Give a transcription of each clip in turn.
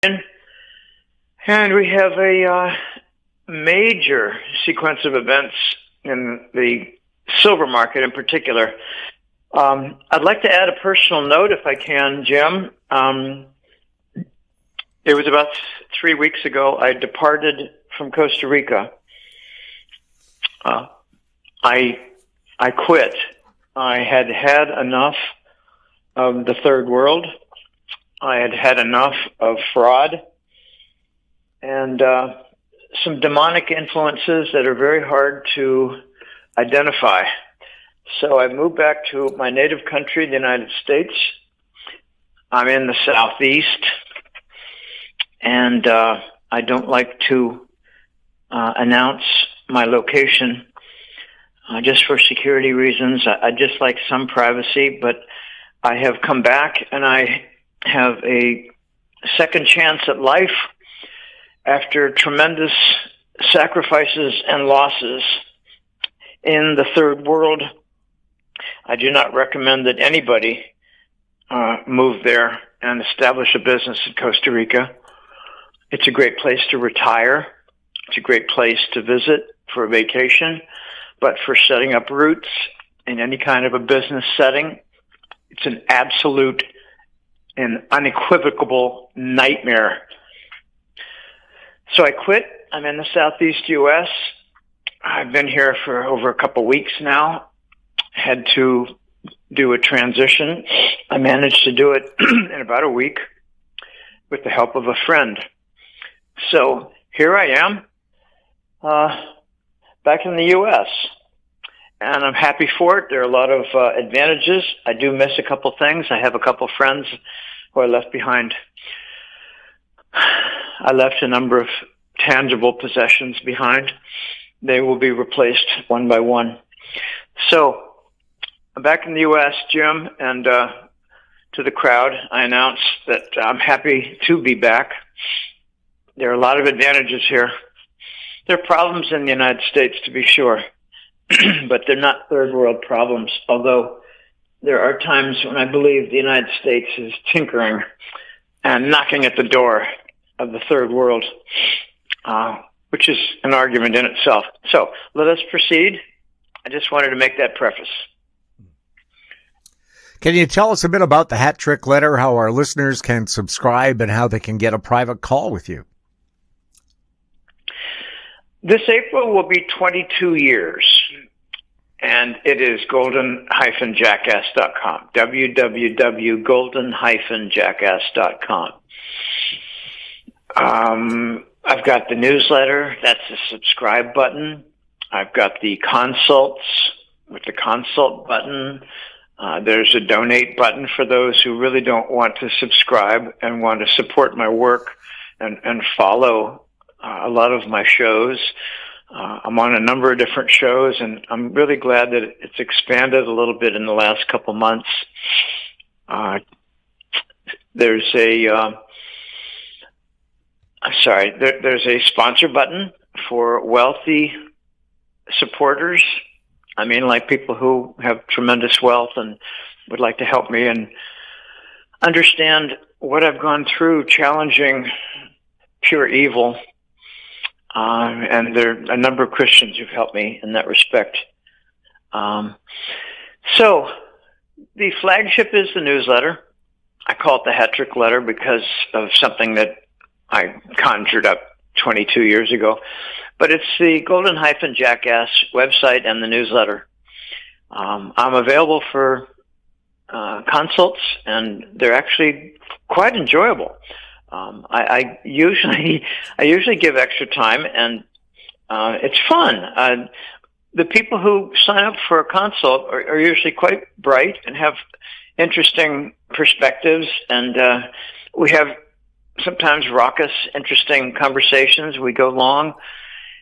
And we have a major sequence of events in the silver market in particular. I'd like to add a personal note if I can, Jim. It was about 3 weeks ago I departed from Costa Rica. I quit. I had had enough of the third world. I had had enough of fraud and some demonic influences that are very hard to identify. So I moved back to my native country, the United States. I'm in the Southeast, and I don't like to announce my location just for security reasons. I just like some privacy, but I have come back and I have a second chance at life after tremendous sacrifices and losses in the third world. I do not recommend that anybody move there and establish a business in Costa Rica. It's a great place to retire. It's a great place to visit for a vacation. But for setting up roots in any kind of a business setting, it's an absolute and unequivocal nightmare. So I quit. I'm in the Southeast U.S. I've been here for over a couple weeks now. Had to do a transition. I managed to do it in about a week with the help of a friend. So here I am, back in the U.S., and I'm happy for it. There are a lot of advantages. I do miss a couple things. I have a couple friends who I left behind. I left a number of tangible possessions behind. They will be replaced one by one. So I'm back in the U.S., Jim, and to the crowd, I announce that I'm happy to be back. There are a lot of advantages here. There are problems in the United States, to be sure, but they're not third world problems, although there are times when I believe the United States is tinkering and knocking at the door of the third world, which is an argument in itself. So let us proceed. I just wanted to make that preface. Can you tell us a bit about the Hat Trick Letter, how our listeners can subscribe and how they can get a private call with you? This April will be 22 years, and it is golden-jackass.com, www.golden-jackass.com. I've got the newsletter. That's the subscribe button. I've got the consults with the consult button. There's a donate button for those who really don't want to subscribe and want to support my work and follow a lot of my shows. I'm on a number of different shows, and I'm really glad that it's expanded a little bit in the last couple months. There's a there's a sponsor button for wealthy supporters. I mean, like people who have tremendous wealth and would like to help me and understand what I've gone through challenging pure evil. And there are a number of Christians who've helped me in that respect. So the flagship is the newsletter. I call it the Hat Trick Letter because of something that I conjured up 22 years ago. But it's the Golden-Jackass website and the newsletter. I'm available for consults, and they're actually quite enjoyable. I usually give extra time, and it's fun. The people who sign up for a consult are usually quite bright and have interesting perspectives, and we have sometimes raucous, interesting conversations. We go long,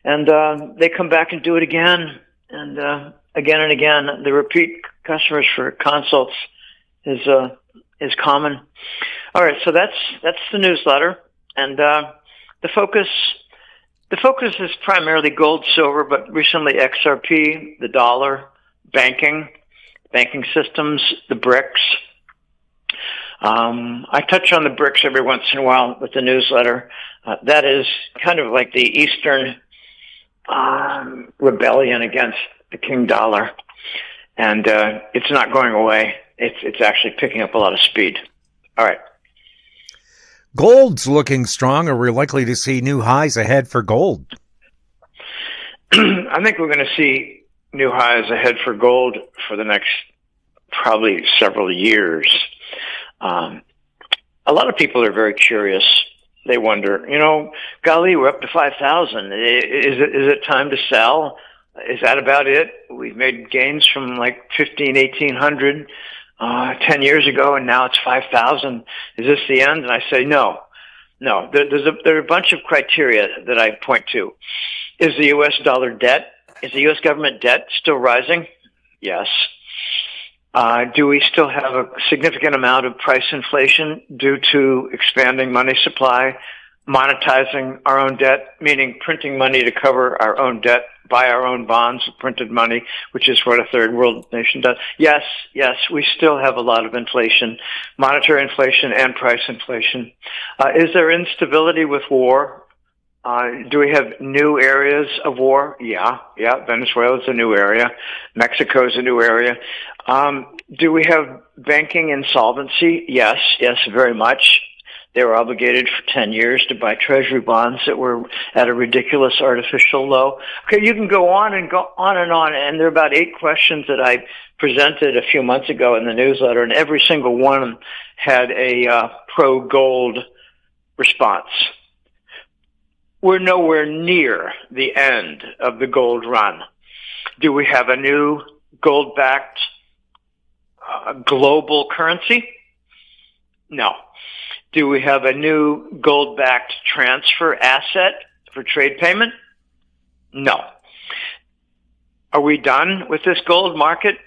and they come back and do it again, and again and again. The repeat customers for consults is common. All right, so that's the newsletter, and the focus is primarily gold, silver, but recently XRP, the dollar, banking systems, the BRICS. I touch on the BRICS every once in a while with the newsletter. That is kind of like the Eastern rebellion against the king dollar. And it's not going away. It's actually picking up a lot of speed. All right. Gold's looking strong. Are we likely to see new highs ahead for gold? I think we're going to see new highs ahead for gold for the next probably several years. A lot of people are very curious. They wonder, golly, we're up to 5,000. Is it time to sell? Is that about it? We've made gains from like 1,800 10 years ago, and now it's 5,000. Is this the end? And I say, no. There are a bunch of criteria that I point to. Is the U.S. dollar debt, is the U.S. government debt still rising? Yes. Do we still have a significant amount of price inflation due to expanding money supply, monetizing our own debt, meaning printing money to cover our own debt, buy our own bonds with printed money, which is what a third world nation does? Yes, we still have a lot of inflation, monetary inflation and price inflation. Is there instability with war? Do we have new areas of war? Yeah. Venezuela's a new area. Mexico's a new area. Do we have banking insolvency? Yes, very much. They were obligated for 10 years to buy treasury bonds that were at a ridiculous artificial low. Okay, you can go on and on. And there are about 8 questions that I presented a few months ago in the newsletter, and every single one had a pro-gold response. We're nowhere near the end of the gold run. Do we have a new gold-backed global currency? No. Do we have a new gold-backed transfer asset for trade payment? No. Are we done with this gold market,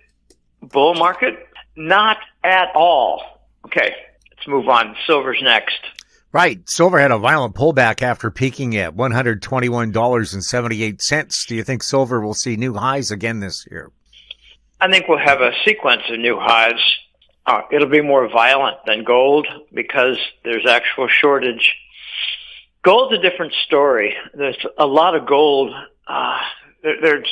bull market? Not at all. Okay, let's move on. Silver's next. Right. Silver had a violent pullback after peaking at $121.78. Do you think silver will see new highs again this year? I think we'll have a sequence of new highs. It'll be more violent than gold because there's actual shortage. Gold's a different story. There's a lot of gold. There's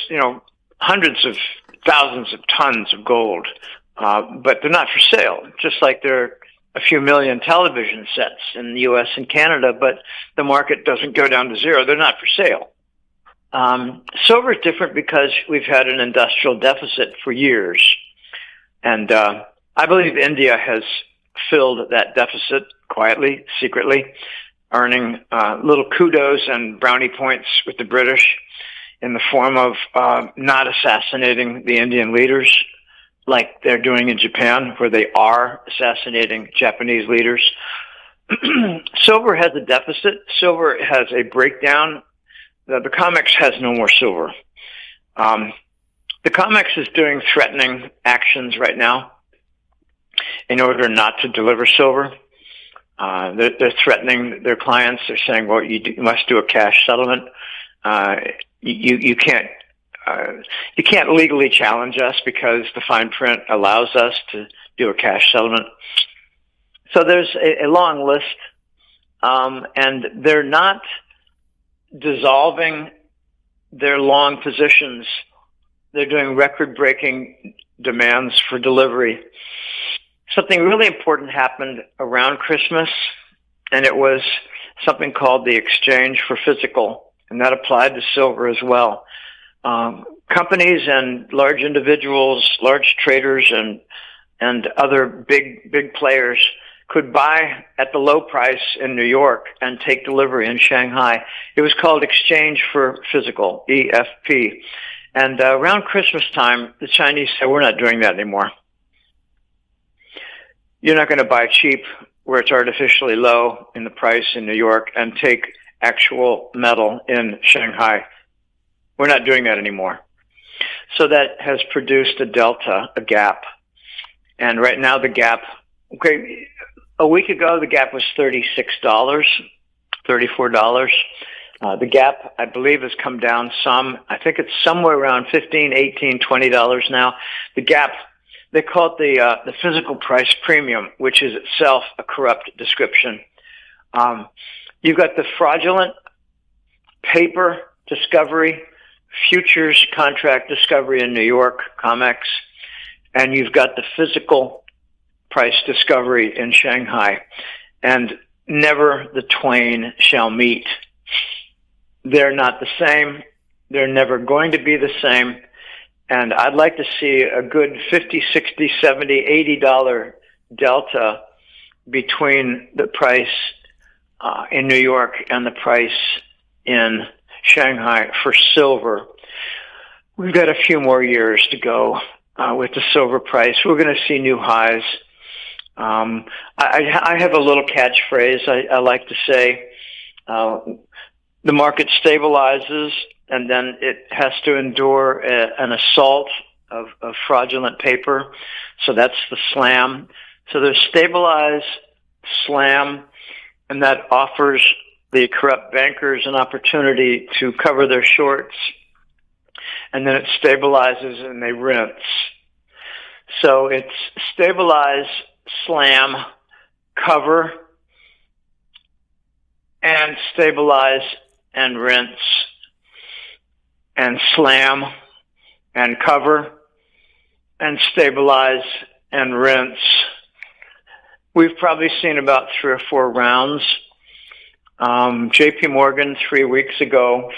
hundreds of thousands of tons of gold, but they're not for sale. Just like there are a few million television sets in the U.S. and Canada, but the market doesn't go down to zero. They're not for sale. Silver is different because we've had an industrial deficit for years. And I believe India has filled that deficit quietly, secretly, earning little kudos and brownie points with the British in the form of not assassinating the Indian leaders like they're doing in Japan, where they are assassinating Japanese leaders. Silver has a deficit. Silver has a breakdown. The COMEX has no more silver. The COMEX is doing threatening actions right now in order not to deliver silver. They're threatening their clients. They're saying, well, you must do a cash settlement. You can't legally challenge us because the fine print allows us to do a cash settlement. So there's a long list, and they're not dissolving their long positions. They're doing record-breaking demands for delivery. Something really important happened around Christmas, and it was something called the exchange for physical, and that applied to silver as well. Companies and large individuals, large traders, and other big players could buy at the low price in New York and take delivery in Shanghai. It was called exchange for physical, EFP. And around Christmas time, the Chinese said, we're not doing that anymore. You're not going to buy cheap where it's artificially low in the price in New York and take actual metal in Shanghai. We're not doing that anymore. So that has produced a delta, a gap. And right now the gap, okay, a week ago the gap was $36, $34. The gap, I believe, has come down some. I think it's somewhere around $15, $18, $20 now. The gap They call it the physical price premium, which is itself a corrupt description. You've got the fraudulent paper discovery, futures contract discovery in New York, COMEX, and you've got the physical price discovery in Shanghai. And never the twain shall meet. They're not the same. They're never going to be the same. And I'd like to see a good $50, $60, $70, $80 delta between the price in New York and the price in Shanghai for silver. We've got a few more years to go with the silver price. We're going to see new highs. I have a little catchphrase I like to say. The market stabilizes, and then it has to endure an assault of fraudulent paper. So that's the slam. So there's stabilize, slam, and that offers the corrupt bankers an opportunity to cover their shorts. And then it stabilizes and they rinse. So it's stabilize, slam, cover, and stabilize and rinse, and slam and cover and stabilize and rinse. We've probably seen about 3 or 4 rounds. JP Morgan 4 weeks ago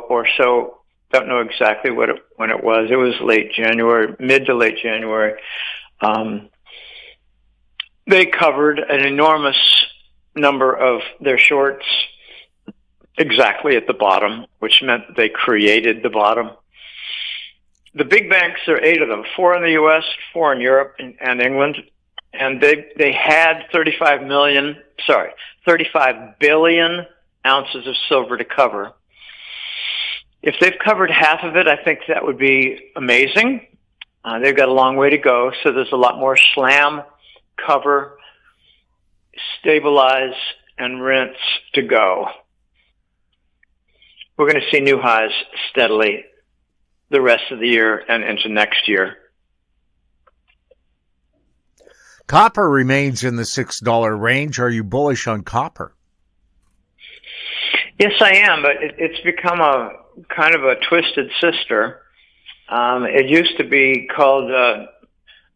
or so, don't know exactly when it was. It was late January, mid to late January. They covered an enormous number of their shorts exactly at the bottom, which meant they created the bottom. The big banks, there are 8 of them, 4 in the U.S., 4 in Europe and England, and they had 35 billion ounces of silver to cover. If they've covered half of it, I think that would be amazing. They've got a long way to go, so there's a lot more slam, cover, stabilize, and rinse to go. We're going to see new highs steadily the rest of the year and into next year. Copper remains in the $6 range. Are you bullish on copper? Yes, I am, but it's become a kind of a twisted sister. It used to be called,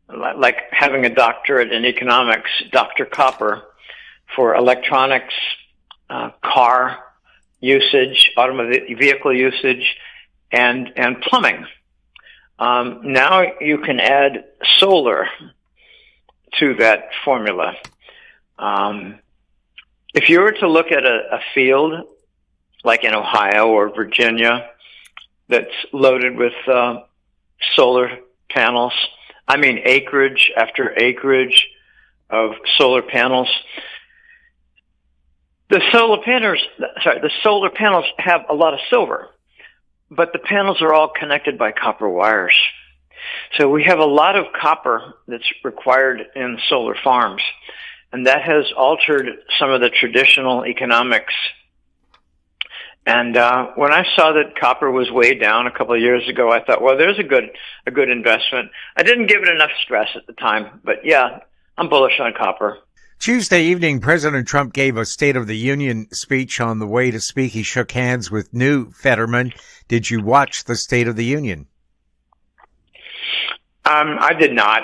like having a doctorate in economics, Dr. Copper, for electronics, car usage, automobile vehicle usage, and plumbing. Now you can add solar to that formula. If you were to look at a field like in Ohio or Virginia that's loaded with solar panels, I mean acreage after acreage of solar panels, the solar panels have a lot of silver, but the panels are all connected by copper wires. So we have a lot of copper that's required in solar farms, and that has altered some of the traditional economics. And when I saw that copper was way down a couple of years ago, I thought, well, there's a good investment. I didn't give it enough stress at the time, but yeah, I'm bullish on copper. Tuesday evening, President Trump gave a State of the Union speech. On the way to speak, he shook hands with new Fetterman. Did you watch the State of the Union? I did not.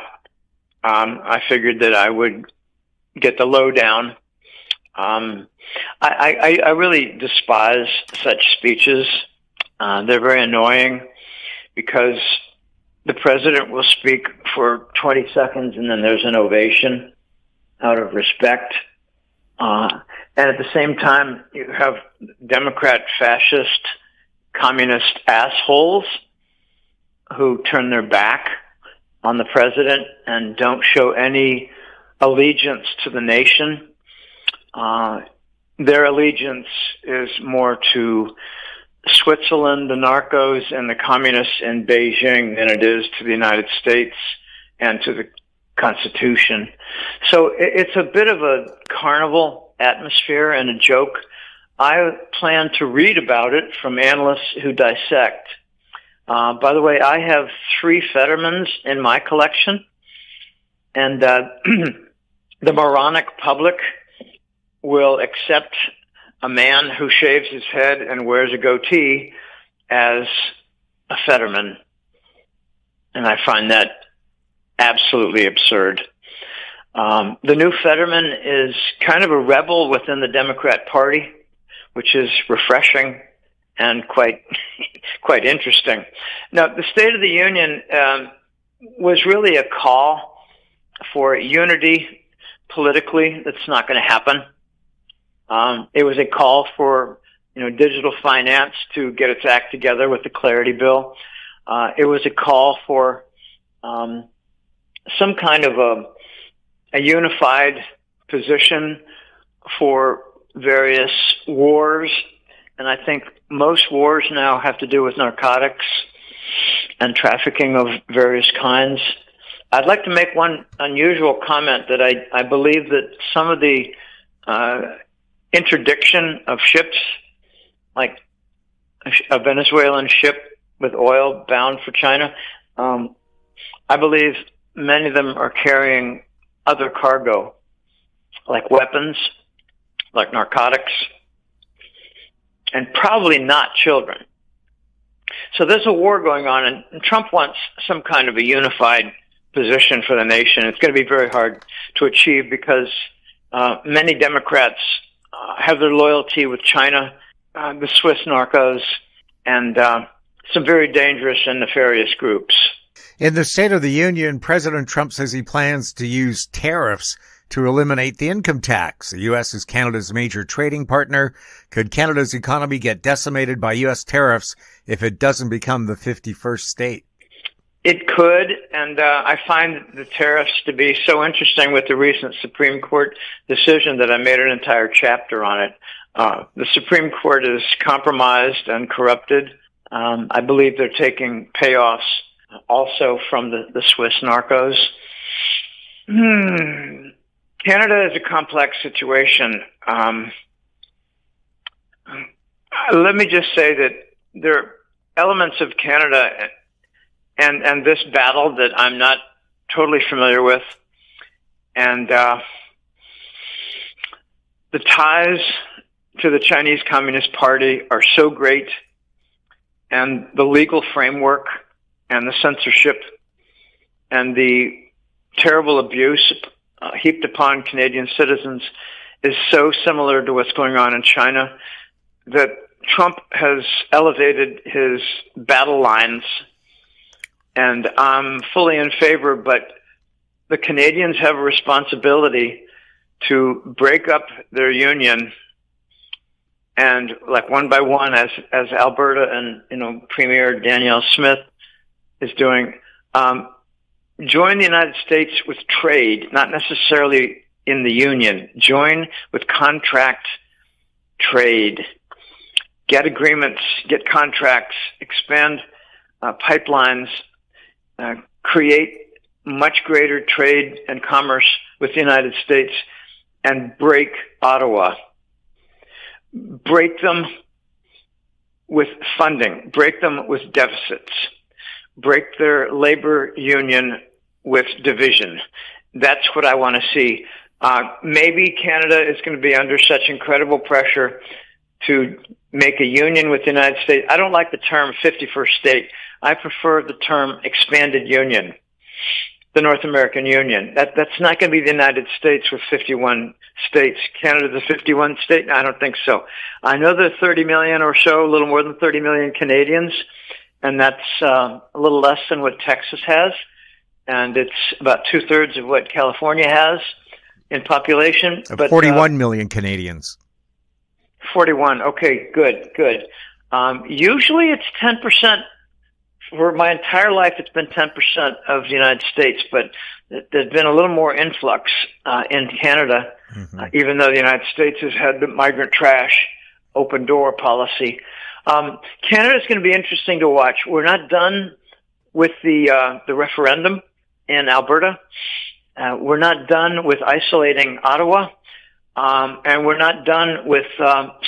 I figured that I would get the lowdown. I really despise such speeches. They're very annoying because the president will speak for 20 seconds and then there's an ovation out of respect. And at the same time, you have Democrat, fascist, communist assholes who turn their back on the president and don't show any allegiance to the nation. Their allegiance is more to Switzerland, the narcos, and the communists in Beijing than it is to the United States and to the Constitution. So it's a bit of a carnival atmosphere and a joke. I plan to read about it from analysts who dissect. By the way, I have 3 Fettermans in my collection, and the moronic public will accept a man who shaves his head and wears a goatee as a Fetterman. And I find that absolutely absurd. The new Fetterman is kind of a rebel within the Democrat Party, which is refreshing and quite interesting. Now, the State of the Union was really a call for unity politically. That's not going to happen. It was a call for digital finance to get its act together with the Clarity Bill. It was a call for some kind of a unified position for various wars. And I think most wars now have to do with narcotics and trafficking of various kinds. I'd like to make one unusual comment that I believe that some of the interdiction of ships, like a Venezuelan ship with oil bound for China, I believe many of them are carrying other cargo, like weapons, like narcotics, and probably not children. So there's a war going on, and Trump wants some kind of a unified position for the nation. It's going to be very hard to achieve because many Democrats have their loyalty with China, the Swiss narcos, and some very dangerous and nefarious groups. In the State of the Union, President Trump says he plans to use tariffs to eliminate the income tax. The U.S. is Canada's major trading partner. Could Canada's economy get decimated by U.S. tariffs if it doesn't become the 51st state? It could, and I find the tariffs to be so interesting with the recent Supreme Court decision that I made an entire chapter on it. The Supreme Court is compromised and corrupted. I believe they're taking payoffs also from the Swiss narcos. Canada is a complex situation. Let me just say that there are elements of Canada and this battle that I'm not totally familiar with. And the ties to the Chinese Communist Party are so great, and the legal framework and the censorship and the terrible abuse heaped upon Canadian citizens is so similar to what's going on in China that Trump has elevated his battle lines, and I'm fully in favor, but the Canadians have a responsibility to break up their union, and like one by one, as Alberta and Premier Danielle Smith is doing, join the United States with trade, not necessarily in the union. Join with contract trade. Get agreements, get contracts, expand pipelines, create much greater trade and commerce with the United States, and break Ottawa. Break them with funding. Break them with deficits. Break their labor union with division. That's what I want to see. Maybe Canada is going to be under such incredible pressure to make a union with the United States. I don't like the term 51st state. I prefer the term expanded union, the North American Union. That's not going to be the United States with 51 states. Canada's a 51 state? I don't think so. I know there are 30 million or so, a little more than 30 million Canadians, and that's a little less than what Texas has, and it's about 2/3 of what California has in population. But 41 million Canadians. 41. Okay, good. Usually it's 10%. For my entire life, it's been 10% of the United States, but there's been a little more influx in Canada, even though the United States has had the migrant trash, open door policy. Canada is going to be interesting to watch. We're not done with the referendum in Alberta. We're not done with isolating Ottawa. And we're not done with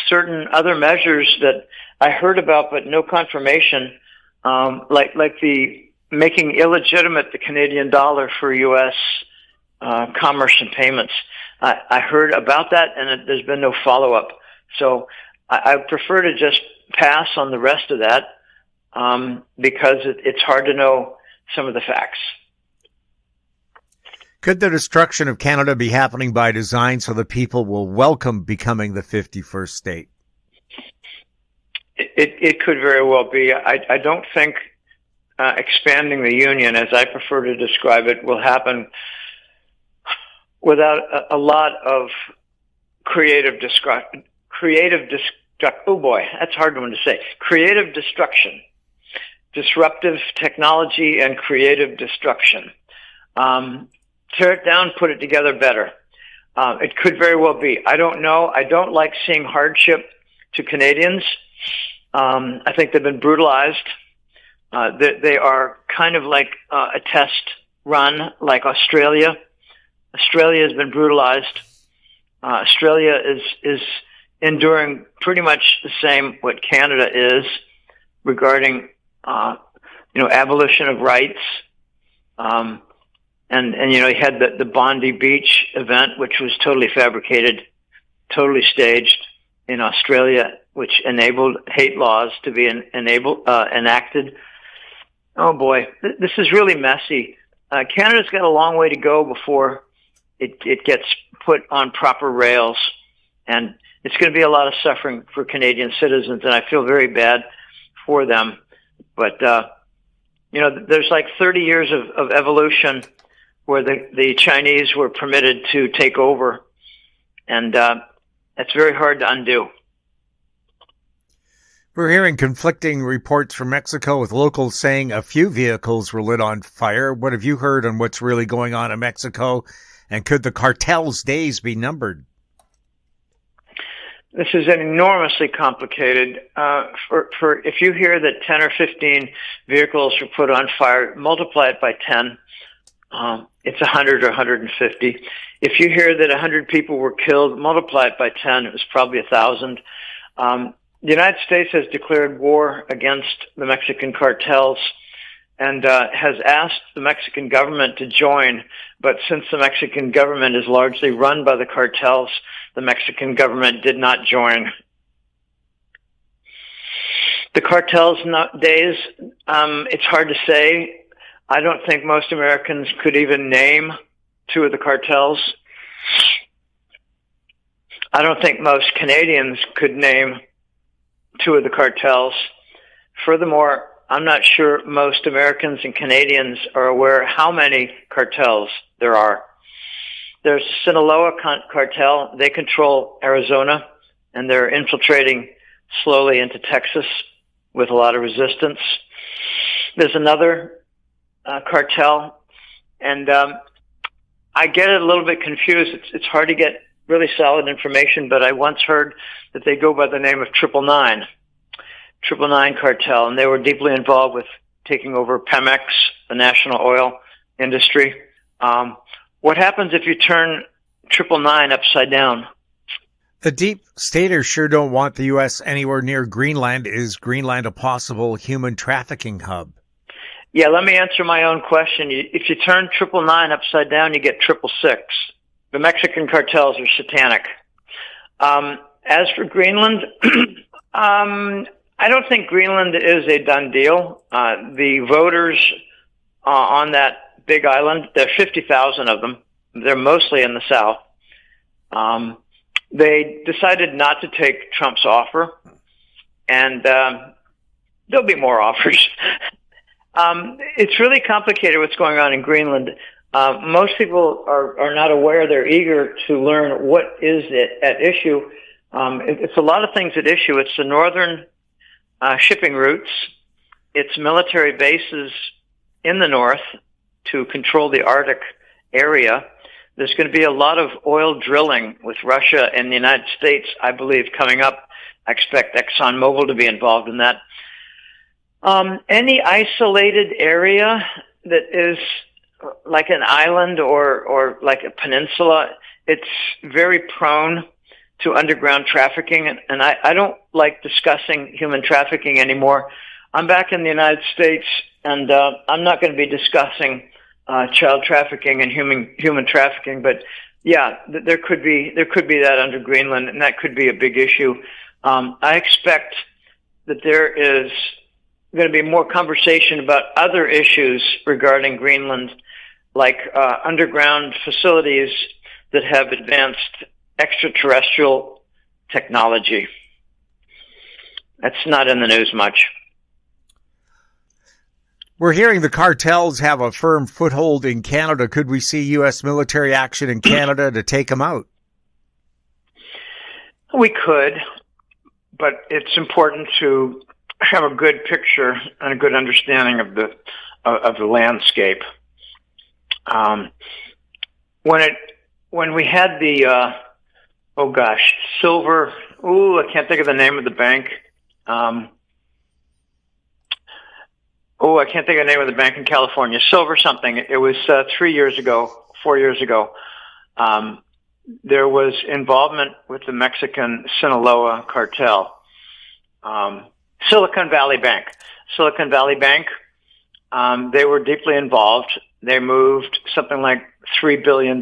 certain other measures that I heard about, but no confirmation, like the making illegitimate the Canadian dollar for U.S. Commerce and payments. I heard about that, and there's been no follow-up. So I prefer to just pass on the rest of that because it's hard to know some of the facts. Could the destruction of Canada be happening by design so the people will welcome becoming the 51st state? It could very well be. I don't think expanding the Union, as I prefer to describe it, will happen without a lot of creative destruction. Oh boy, that's a hard one to say. Creative destruction, disruptive technology, and creative destruction. Tear it down, put it together better. It could very well be. I don't know. I don't like seeing hardship to Canadians. I think they've been brutalized. They are kind of like a test run, like Australia. Australia has been brutalized. Australia is enduring pretty much the same what Canada is regarding, abolition of rights. And you had the Bondi Beach event, which was totally fabricated, totally staged in Australia, which enabled hate laws to be enacted. Oh boy, this is really messy. Canada's got a long way to go before it gets put on proper rails, and it's going to be a lot of suffering for Canadian citizens, and I feel very bad for them. But there's like 30 years of evolution where the Chinese were permitted to take over, and it's very hard to undo. We're hearing conflicting reports from Mexico, with locals saying a few vehicles were lit on fire. What have you heard on what's really going on in Mexico? And could the cartel's days be numbered? This is enormously complicated. For if you hear that 10 or 15 vehicles were put on fire, multiply it by 10. It's 100 or 150. If you hear that 100 people were killed, multiply it by 10. It was probably 1,000. The United States has declared war against the Mexican cartels and has asked the Mexican government to join. But since the Mexican government is largely run by the cartels, the Mexican government did not join. The cartels nowadays, it's hard to say. I don't think most Americans could even name two of the cartels. I don't think most Canadians could name two of the cartels. Furthermore, I'm not sure most Americans and Canadians are aware how many cartels there are. There's Sinaloa cartel. They control Arizona, and they're infiltrating slowly into Texas with a lot of resistance. There's another cartel, and I get it a little bit confused. It's hard to get really solid information, but I once heard that they go by the name of 999 cartel, and they were deeply involved with taking over Pemex, the national oil industry. What happens if you turn 999 upside down? The deep staters sure don't want the U.S. anywhere near Greenland. Is Greenland a possible human trafficking hub? Yeah, let me answer my own question. If you turn 999 upside down, you get 666. The Mexican cartels are satanic. As for Greenland, I don't think Greenland is a done deal. The voters on that big island, there are 50,000 of them. They're mostly in the south. They decided not to take Trump's offer, and there'll be more offers. It's really complicated what's going on in Greenland. Most people are not aware. They're eager to learn what is at issue. It's a lot of things at issue. It's the northern shipping routes. It's military bases in the north to control the Arctic area. There's going to be a lot of oil drilling with Russia and the United States, I believe, coming up. I expect ExxonMobil to be involved in that. Any isolated area that is like an island or like a peninsula, it's very prone to underground trafficking. And I don't like discussing human trafficking anymore. I'm back in the United States, and I'm not going to be discussing child trafficking and human trafficking, but yeah, there could be that under Greenland, and that could be a big issue. I expect that there is going to be more conversation about other issues regarding Greenland, like underground facilities that have advanced extraterrestrial technology. That's not in the news much. We're hearing the cartels have a firm foothold in Canada. Could we see U.S. military action in Canada to take them out? We could, but it's important to have a good picture and a good understanding of the landscape. When we had the silver. I can't think of the name of the bank. I can't think of the name of the bank in California. Silver something. It was 4 years ago. There was involvement with the Mexican Sinaloa cartel. Silicon Valley Bank. They were deeply involved. They moved something like $3 billion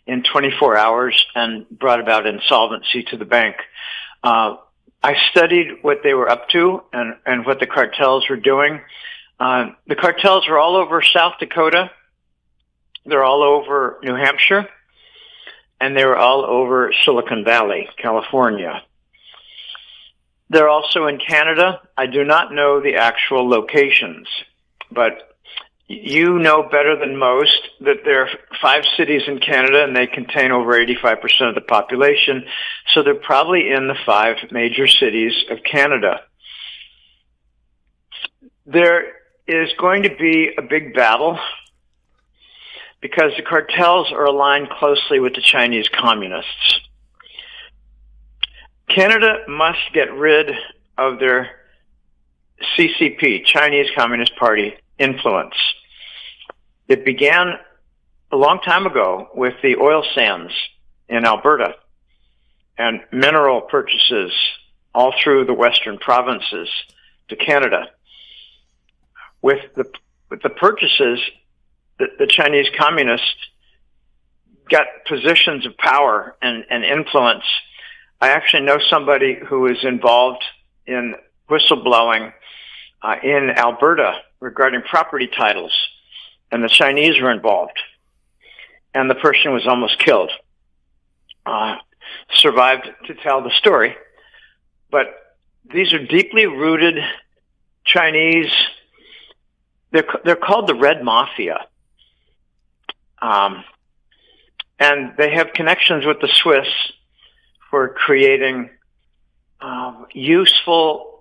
in 24 hours and brought about insolvency to the bank. I studied what they were up to and what the cartels were doing. The cartels are all over South Dakota. They're all over New Hampshire. And they were all over Silicon Valley, California. They're also in Canada. I do not know the actual locations, but you know better than most that there are 5 cities in Canada and they contain over 85% of the population. So they're probably in the 5 major cities of Canada. There is going to be a big battle because the cartels are aligned closely with the Chinese communists. Canada must get rid of their CCP, Chinese Communist Party, influence. It began a long time ago with the oil sands in Alberta and mineral purchases all through the western provinces to Canada. With the purchases, the Chinese communists got positions of power and influence. I actually know somebody who is involved in whistleblowing in Alberta regarding property titles, and the Chinese were involved, and the person was almost killed. Survived to tell the story, but these are deeply rooted Chinese. They're called the Red Mafia, and they have connections with the Swiss for creating useful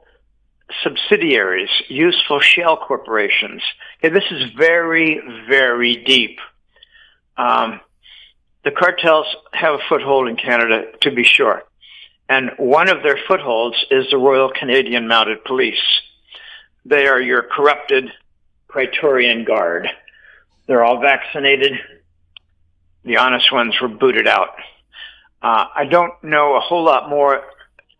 subsidiaries, useful shell corporations. Okay, this is very, very deep. The cartels have a foothold in Canada, to be sure. And one of their footholds is the Royal Canadian Mounted Police. They are your corrupted Praetorian Guard. They're all vaccinated. The honest ones were booted out. I don't know a whole lot more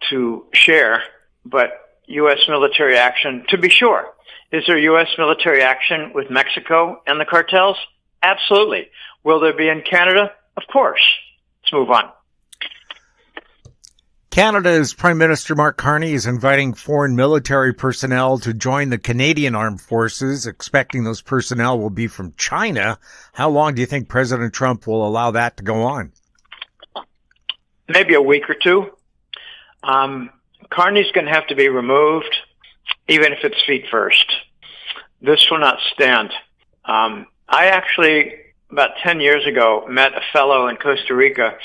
to share, but U.S. military action, to be sure. Is there U.S. military action with Mexico and the cartels? Absolutely. Will there be in Canada? Of course. Let's move on. Canada's Prime Minister Mark Carney is inviting foreign military personnel to join the Canadian Armed Forces, expecting those personnel will be from China. How long do you think President Trump will allow that to go on? Maybe a week or two. Carney's going to have to be removed, even if it's feet first. This will not stand. I actually, about 10 years ago, met a fellow in Costa Rica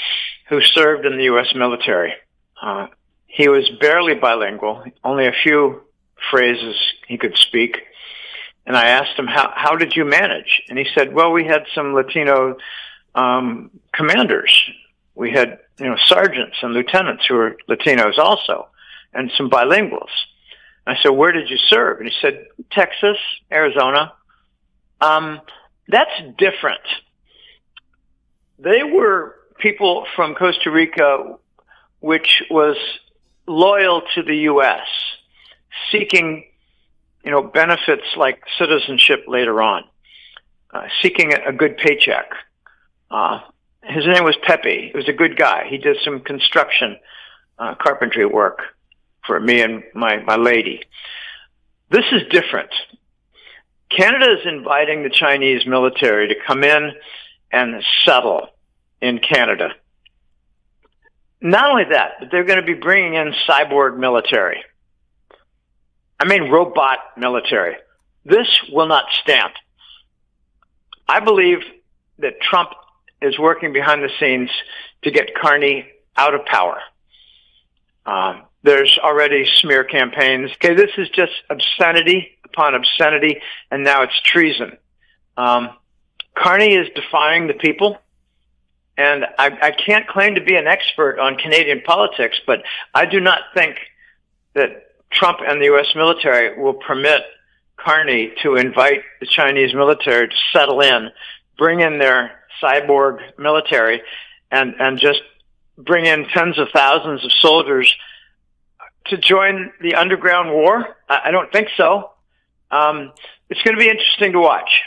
who served in the U.S. military. He was barely bilingual, only a few phrases he could speak. And I asked him, how did you manage? And he said, well, we had some Latino commanders. We had sergeants and lieutenants who were Latinos also, and some bilinguals. I said, where did you serve? And he said, Texas, Arizona. That's different. They were people from Costa Rica, which was loyal to the U.S., seeking benefits like citizenship later on, seeking a good paycheck. His name was Pepe. He was a good guy. He did some construction, carpentry work for me and my lady. This is different. Canada is inviting the Chinese military to come in and settle in Canada. Not only that, but they're going to be bringing in cyborg military. I mean, robot military. This will not stand. I believe that Trump is working behind the scenes to get Carney out of power. There's already smear campaigns. Okay, this is just obscenity upon obscenity, and now it's treason. Carney is defying the people, and I can't claim to be an expert on Canadian politics, but I do not think that Trump and the U.S. military will permit Carney to invite the Chinese military to settle in, bring in their cyborg military, and just bring in tens of thousands of soldiers to join the underground war. I don't think so. It's going to be interesting to watch.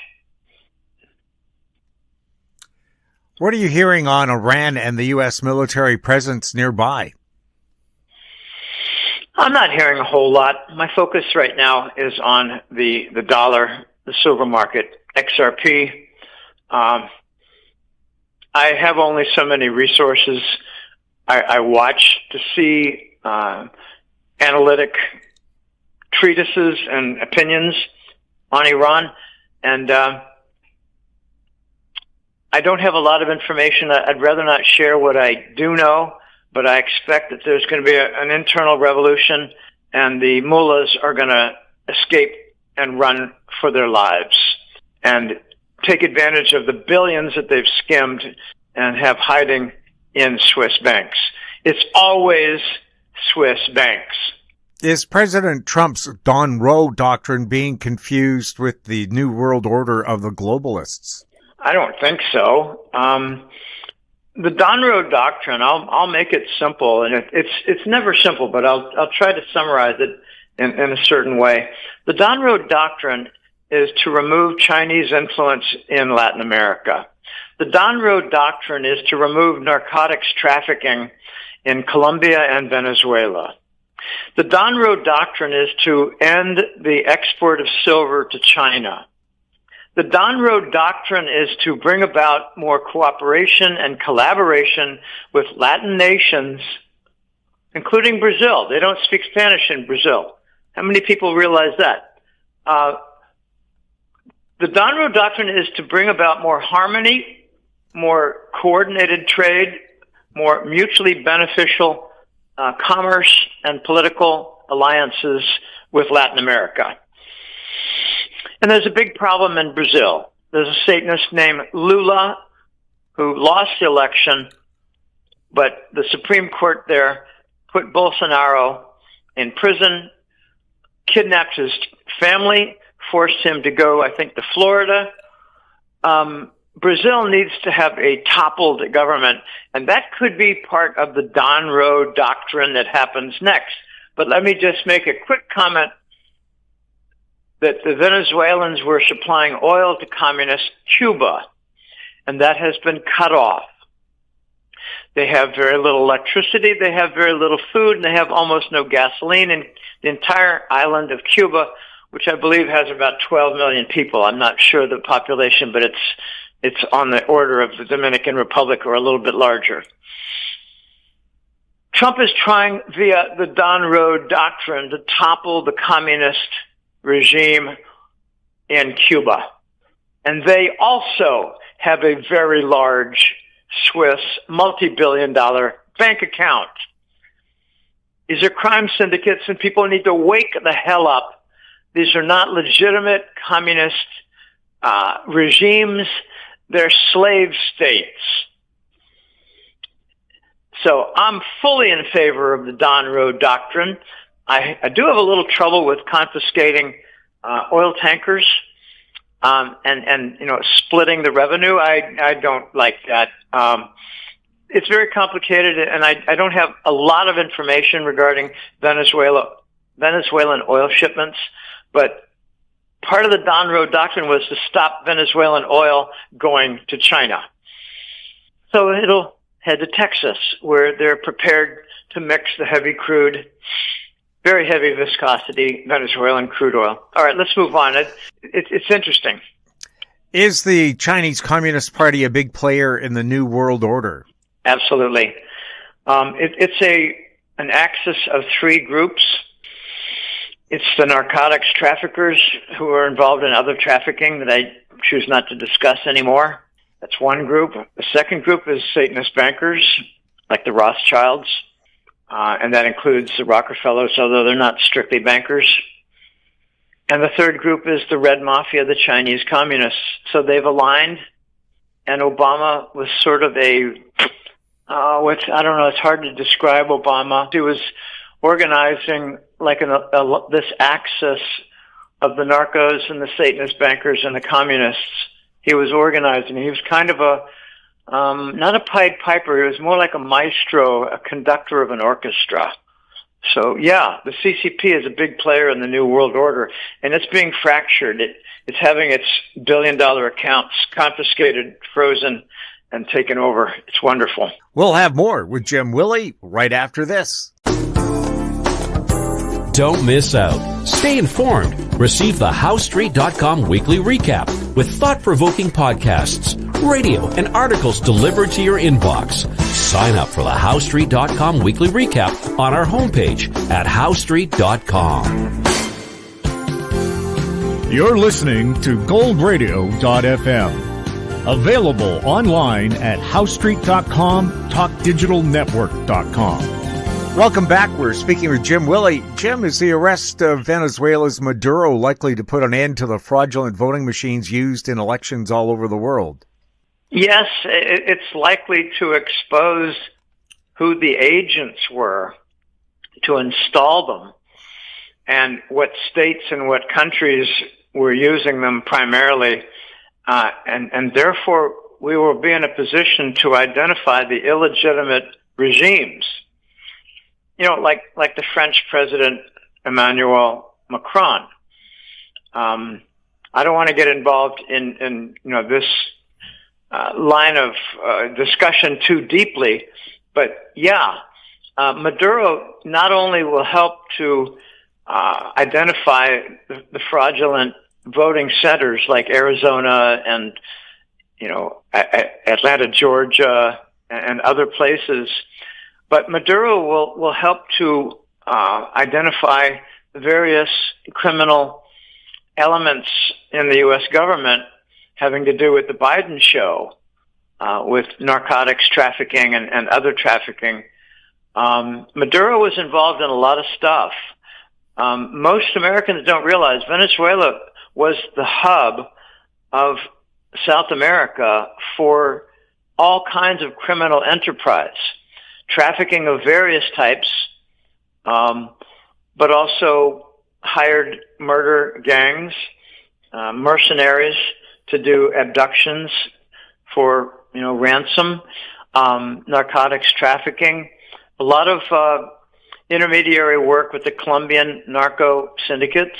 What are you hearing on Iran and the U.S. military presence nearby? I'm not hearing a whole lot. My focus right now is on the dollar, the silver market, XRP. I have only so many resources. I watch to see analytic treatises and opinions on Iran, and I don't have a lot of information. I'd rather not share what I do know, but I expect that there's going to be an internal revolution, and the mullahs are going to escape and run for their lives and take advantage of the billions that they've skimmed and have hiding in Swiss banks. It's always Swiss banks. Is President Trump's Don Roe doctrine being confused with the New World Order of the globalists? I don't think so. The Don Roe doctrine, I'll make it simple, and it's never simple, but I'll try to summarize it in a certain way. The Don Roe doctrine is to remove Chinese influence in Latin America. The Don Roe doctrine is to remove narcotics trafficking in Colombia and Venezuela. The Don Roe doctrine is to end the export of silver to China. The Don Roe doctrine is to bring about more cooperation and collaboration with Latin nations, including Brazil. They don't speak Spanish in Brazil. How many people realize that? The Don Roe doctrine is to bring about more harmony, more coordinated trade, more mutually beneficial commerce and political alliances with Latin America. And there's a big problem in Brazil. There's a Satanist named Lula who lost the election, but the Supreme Court there put Bolsonaro in prison, kidnapped his family, forced him to go, I think, to Florida. Brazil needs to have a toppled government, and that could be part of the Don Roe doctrine that happens next. But let me just make a quick comment that the Venezuelans were supplying oil to communist Cuba, and that has been cut off. They have very little electricity, they have very little food, and they have almost no gasoline in the entire island of Cuba, which I believe has about 12 million people. I'm not sure the population, but it's on the order of the Dominican Republic or a little bit larger. Trump is trying via the Don Roe doctrine to topple the communist regime in Cuba. And they also have a very large Swiss multi-billion-dollar bank account. These are crime syndicates, and people need to wake the hell up. These are not legitimate communist regimes. They're slave states. So I'm fully in favor of the Don Roe doctrine. I do have a little trouble with confiscating oil tankers and splitting the revenue. I don't like that. It's very complicated, and I don't have a lot of information regarding Venezuelan oil shipments, but part of the Donroe Doctrine was to stop Venezuelan oil going to China. So it'll head to Texas, where they're prepared to mix the heavy crude, very heavy viscosity Venezuelan crude oil. All right, let's move on. It's interesting. Is the Chinese Communist Party a big player in the New World Order? Absolutely. It's an axis of three groups. It's the narcotics traffickers who are involved in other trafficking that I choose not to discuss anymore. That's one group. The second group is Satanist bankers, like the Rothschilds, and that includes the Rockefellers, although they're not strictly bankers. And the third group is the Red Mafia, the Chinese communists. So they've aligned, and Obama was sort of I don't know, it's hard to describe Obama. He was organizing like this axis of the narcos and the Satanist bankers and the communists. He was organizing. He was kind of not a Pied Piper. He was more like a maestro, a conductor of an orchestra. So yeah, the CCP is a big player in the New World Order, and it's being fractured. It's having its billion-dollar accounts confiscated, frozen, and taken over. It's wonderful. We'll have more with Jim Willie right after this. Don't miss out. Stay informed. Receive the HowStreet.com weekly recap with thought-provoking podcasts, radio, and articles delivered to your inbox. Sign up for the HowStreet.com weekly recap on our homepage at HowStreet.com. You're listening to goldradio.fm. Available online at HowStreet.com, TalkDigitalNetwork.com. Welcome back. We're speaking with Jim Willie. Jim, is the arrest of Venezuela's Maduro likely to put an end to the fraudulent voting machines used in elections all over the world? Yes, it's likely to expose who the agents were to install them and what states and what countries were using them primarily. And therefore, we will be in a position to identify the illegitimate regimes. You know, like the French President Emmanuel Macron. I don't want to get involved in this line of discussion too deeply, but yeah, Maduro not only will help to identify the fraudulent voting centers like Arizona and Atlanta, Georgia, and other places, but Maduro will help to identify various criminal elements in the U.S. government having to do with the Biden show, with narcotics trafficking and other trafficking. Maduro was involved in a lot of stuff. Most Americans don't realize Venezuela was the hub of South America for all kinds of criminal enterprise. Trafficking of various types, but also hired murder gangs, mercenaries to do abductions for, ransom, narcotics trafficking, a lot of intermediary work with the Colombian narco syndicates.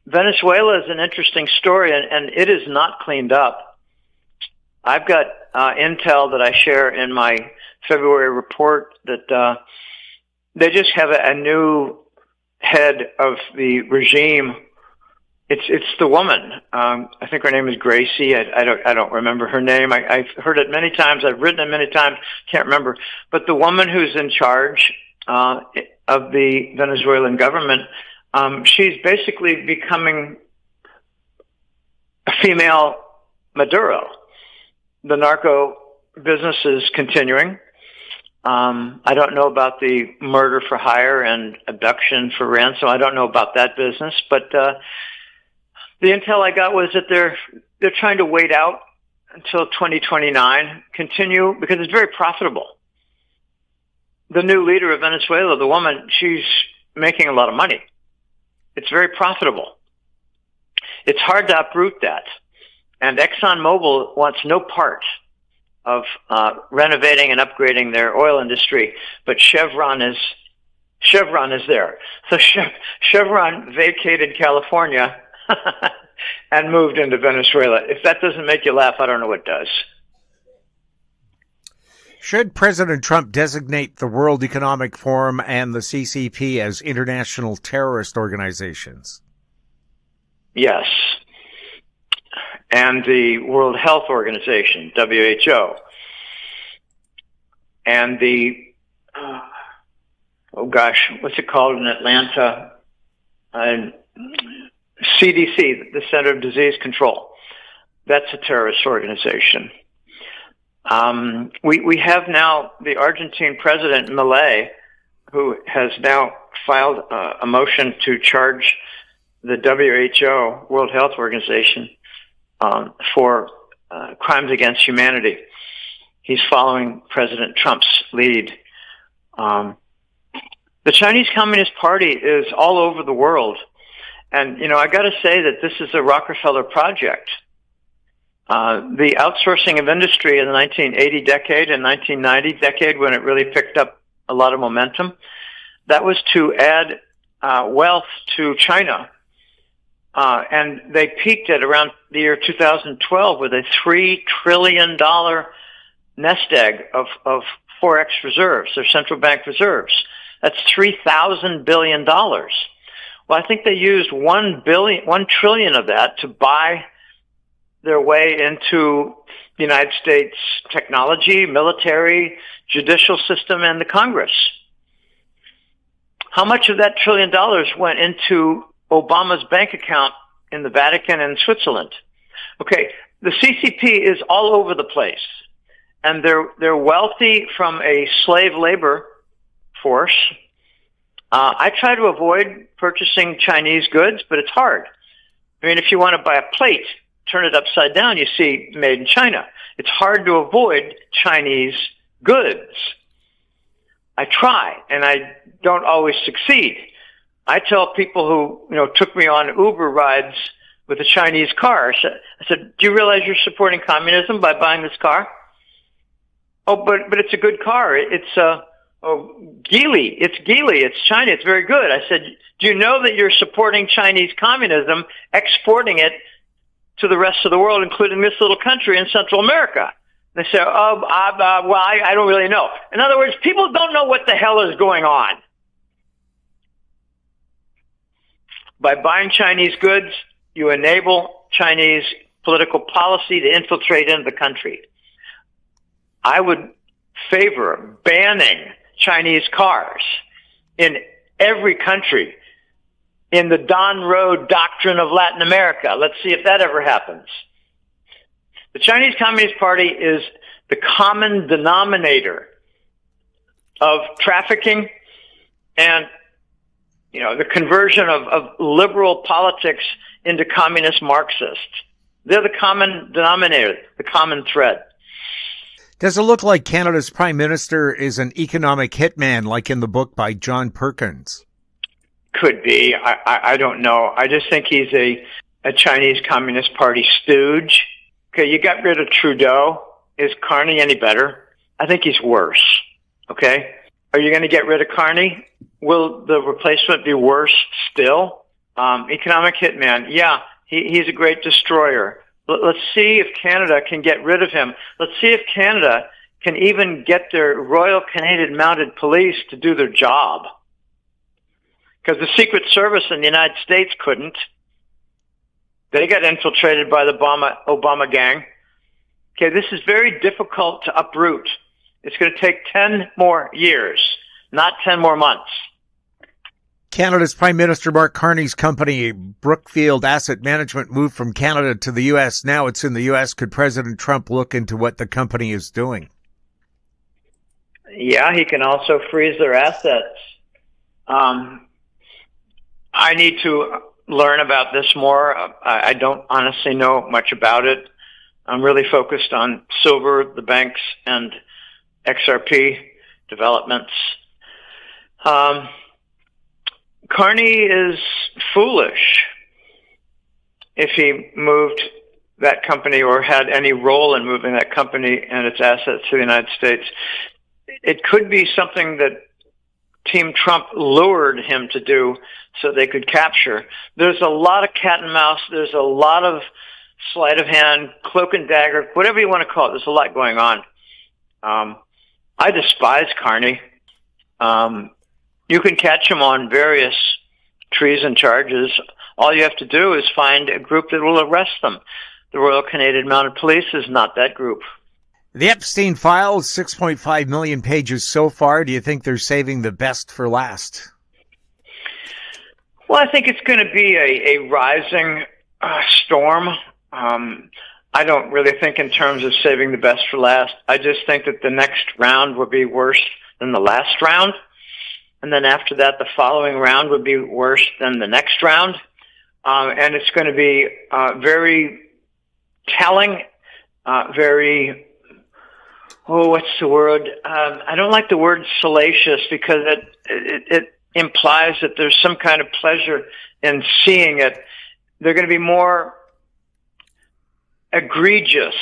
Venezuela is an interesting story, and it is not cleaned up. I've got intel that I share in my February report that they just have a new head of the regime. It's the woman. I think her name is Gracie. I don't remember her name. I've heard it many times. I've written it many times. Can't remember. But the woman who's in charge of the Venezuelan government, she's basically becoming a female Maduro. The narco business is continuing. I don't know about the murder for hire and abduction for ransom. I don't know about that business, but the intel I got was that they're trying to wait out until 2029, continue, because it's very profitable. The new leader of Venezuela, the woman, she's making a lot of money. It's very profitable. It's hard to uproot that. And ExxonMobil wants no part of renovating and upgrading their oil industry, but Chevron is Chevron is there. So Chevron vacated California and moved into Venezuela. If that doesn't make you laugh, I don't know what does. Should President Trump designate the World Economic Forum and the CCP as international terrorist organizations? Yes. And the World Health Organization, WHO. And the, what's it called in Atlanta? CDC, the Center of Disease Control. That's a terrorist organization. We have now the Argentine president, Milei, who has now filed a motion to charge the WHO, World Health Organization, for crimes against humanity. He's following President Trump's lead. The Chinese Communist Party is all over the world. And, I got to say that this is a Rockefeller project. The outsourcing of industry in the 1980 decade and 1990 decade, when it really picked up a lot of momentum, that was to add wealth to China. And they peaked at around the year 2012 with a $3 trillion nest egg of Forex reserves, their central bank reserves. That's $3,000 billion. Well, I think they used $1 trillion of that to buy their way into the United States technology, military, judicial system, and the Congress. How much of that $1 trillion went into Obama's bank account in the Vatican and Switzerland? Okay, the CCP is all over the place, and they're wealthy from a slave labor force. I try to avoid purchasing Chinese goods, but it's hard. I mean, if you want to buy a plate, turn it upside down, you see made in China. It's hard to avoid Chinese goods. I try, and I don't always succeed. I tell people who, took me on Uber rides with a Chinese car, I said, do you realize you're supporting communism by buying this car? Oh, but it's a good car. It's Geely. It's Geely. It's China. It's very good. I said, do you know that you're supporting Chinese communism, exporting it to the rest of the world, including this little country in Central America? They say, I don't really know. In other words, people don't know what the hell is going on. By buying Chinese goods, you enable Chinese political policy to infiltrate into the country. I would favor banning Chinese cars in every country in the Don Road doctrine of Latin America. Let's see if that ever happens. The Chinese Communist Party is the common denominator of trafficking and, the conversion of liberal politics into communist Marxist. They're the common denominator, the common thread. Does it look like Canada's Prime Minister is an economic hitman, like in the book by John Perkins? Could be. I don't know. I just think he's a Chinese Communist Party stooge. Okay, you got rid of Trudeau. Is Carney any better? I think he's worse. Okay? Are you going to get rid of Carney? Will the replacement be worse still? Economic hitman. Yeah, he's a great destroyer. Let's see if Canada can get rid of him. Let's see if Canada can even get their Royal Canadian Mounted Police to do their job. Because the Secret Service in the United States couldn't. They got infiltrated by the Obama gang. Okay, this is very difficult to uproot. It's going to take 10 more years, not 10 more months. Canada's Prime Minister Mark Carney's company, Brookfield Asset Management, moved from Canada to the U.S. Now it's in the U.S. Could President Trump look into what the company is doing? Yeah, he can also freeze their assets. I need to learn about this more. I don't honestly know much about it. I'm really focused on silver, the banks, and XRP developments. Carney is foolish if he moved that company or had any role in moving that company and its assets to the United States. It could be something that Team Trump lured him to do so they could capture. There's a lot of cat and mouse. There's a lot of sleight of hand, cloak and dagger, whatever you want to call it. There's a lot going on. I despise Carney. You can catch him on various treason charges. All you have to do is find a group that will arrest them. The Royal Canadian Mounted Police is not that group. The Epstein files, 6.5 million pages so far. Do you think they're saving the best for last? Well, I think it's going to be a rising storm. I don't really think in terms of saving the best for last. I just think that the next round will be worse than the last round. And then after that, the following round would be worse than the next round. And it's going to be very telling, what's the word? I don't like the word salacious because it implies that there's some kind of pleasure in seeing it. They're going to be more egregious.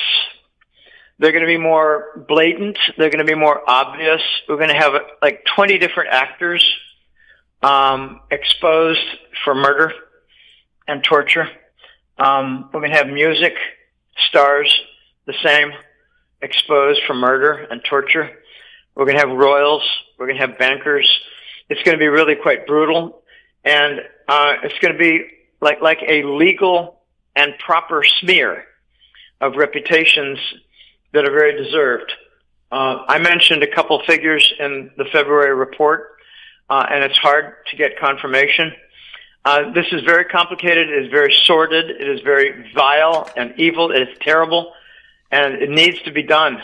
They're going to be more blatant. They're going to be more obvious. We're going to have like 20 different actors exposed for murder and torture. We're going to have music stars, the same, exposed for murder and torture. We're going to have royals. We're going to have bankers. It's going to be really quite brutal. And it's going to be like a legal and proper smear of reputations that are very deserved. I mentioned a couple figures in the February report, and it's hard to get confirmation. This is very complicated. It is very sordid. It is very vile and evil. It is terrible, and it needs to be done.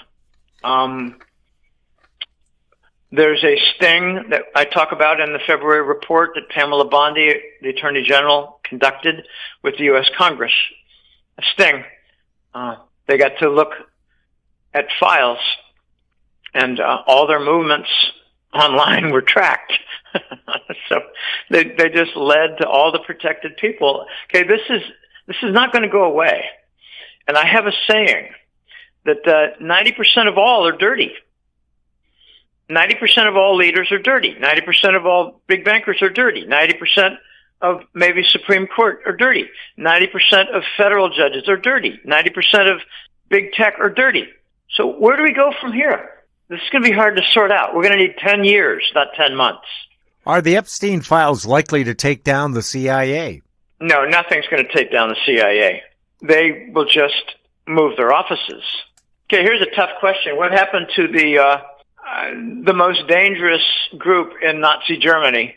There's a sting that I talk about in the February report that Pamela Bondi, the Attorney General, conducted with the U.S. Congress. A sting. They got to look at files, and all their movements online were tracked. So they just led to all the protected people. Okay, this is not going to go away. And I have a saying that 90% of all are dirty. 90% of all leaders are dirty. 90% of all big bankers are dirty. 90% of maybe Supreme Court are dirty. 90% of federal judges are dirty. 90% of big tech are dirty. So where do we go from here? This is going to be hard to sort out. We're going to need 10 years, not 10 months. Are the Epstein files likely to take down the CIA? No, nothing's going to take down the CIA. They will just move their offices. Okay, here's a tough question. What happened to the most dangerous group in Nazi Germany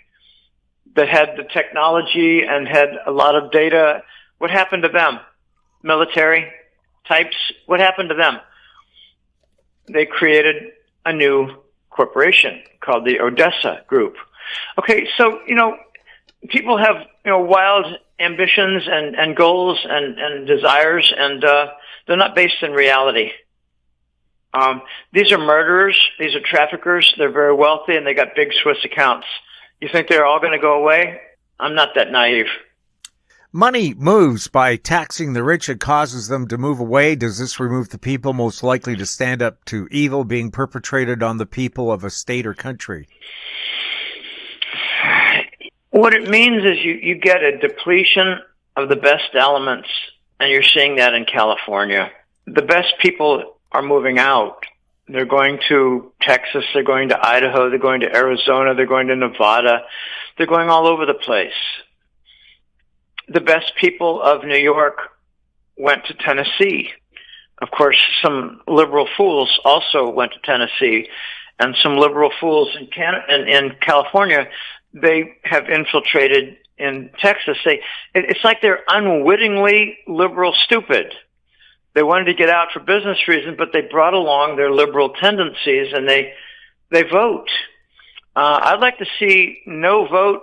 that had the technology and had a lot of data? What happened to them? Military types? What happened to them? They created a new corporation called the Odessa Group. Okay, so, people have, wild ambitions and goals and desires, and they're not based in reality. These are murderers. These are traffickers. They're very wealthy, and they got big Swiss accounts. You think they're all going to go away? I'm not that naive. Money moves by taxing the rich. It causes them to move away. Does this remove the people most likely to stand up to evil being perpetrated on the people of a state or country? What it means is you get a depletion of the best elements, and you're seeing that in California. The best people are moving out. They're going to Texas, they're going to Idaho, they're going to Arizona, they're going to Nevada. They're going all over the place. The best people of New York went to Tennessee. Of course, some liberal fools also went to Tennessee, and some liberal fools in California, they have infiltrated in Texas. It's like they're unwittingly liberal stupid. They wanted to get out for business reasons, but they brought along their liberal tendencies, and they vote. I'd like to see no vote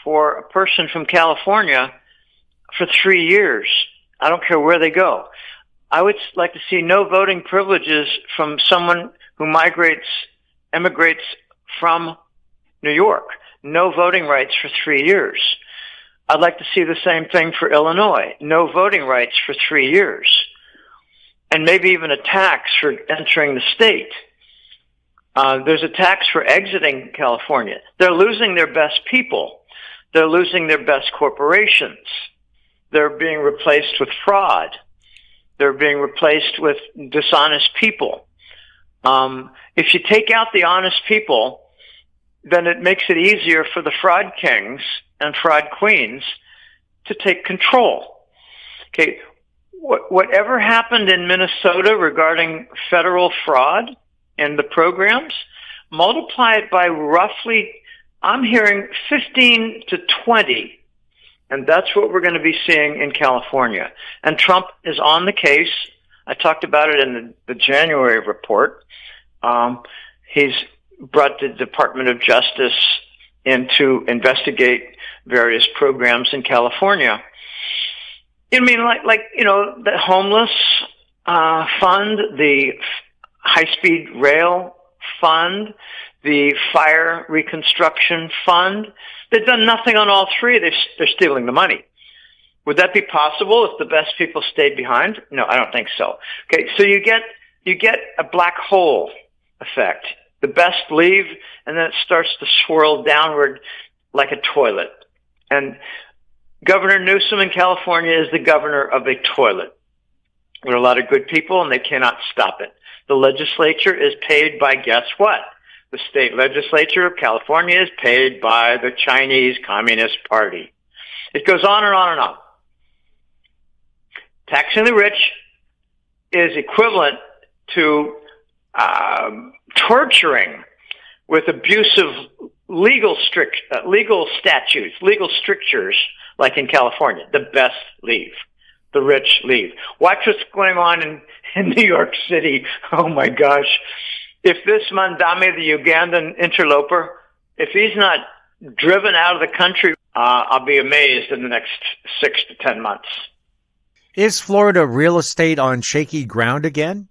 for a person from California for 3 years. I don't care where they go. I would like to see no voting privileges from someone who emigrates from New York. No voting rights for 3 years. I'd like to see the same thing for Illinois. No voting rights for 3 years. And maybe even a tax for entering the state. There's a tax for exiting California. They're losing their best people. They're losing their best corporations. They're being replaced with fraud. They're being replaced with dishonest people. If you take out the honest people, then it makes it easier for the fraud kings and fraud queens to take control. Okay, whatever happened in Minnesota regarding federal fraud and the programs, multiply it by roughly, I'm hearing 15 to 20. And that's what we're going to be seeing in California. And Trump is on the case. I talked about it in the January report. He's brought the Department of Justice in to investigate various programs in California. I mean, like the homeless fund, the high-speed rail fund, the fire reconstruction fund. They've done nothing on all three. They're stealing the money. Would that be possible if the best people stayed behind? No, I don't think so. Okay, so you get a black hole effect. The best leave, and then it starts to swirl downward like a toilet. And Governor Newsom in California is the governor of a toilet. There are a lot of good people, and they cannot stop it. The legislature is paid by, guess what? The state legislature of California is paid by the Chinese Communist Party. It goes on and on and on. Taxing the rich is equivalent to torturing with abusive legal statutes, legal strictures, like in California. The best leave. The rich leave. Watch what's going on in New York City. Oh my gosh. If this Mandami, the Ugandan interloper, if he's not driven out of the country, I'll be amazed in the next 6 to 10 months. Is Florida real estate on shaky ground again?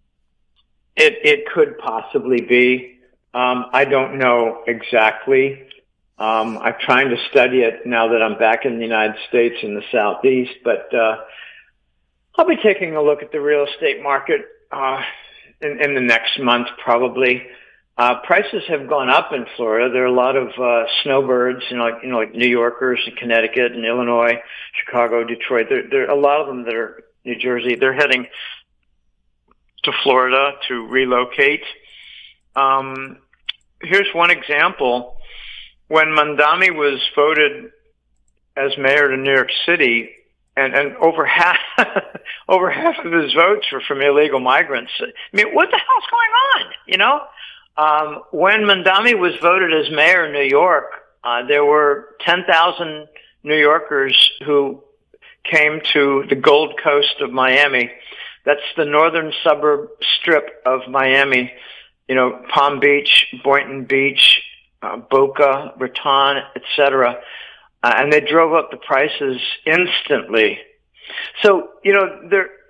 It could possibly be. I don't know exactly. I'm trying to study it now that I'm back in the United States in the Southeast, but I'll be taking a look at the real estate market in the next month, probably. Prices have gone up in Florida. There are a lot of snowbirds, like New Yorkers in Connecticut and Illinois, Chicago, Detroit. There are a lot of them that are New Jersey. They're heading to Florida to relocate. Here's one example. When Mandami was voted as mayor of New York City, and over half of his votes were from illegal migrants. I mean, what the hell's going on? When Mandami was voted as mayor of New York, there were 10,000 New Yorkers who came to the Gold Coast of Miami. That's the northern suburb strip of Miami. Palm Beach, Boynton Beach, Boca Raton, etc. And they drove up the prices instantly. So,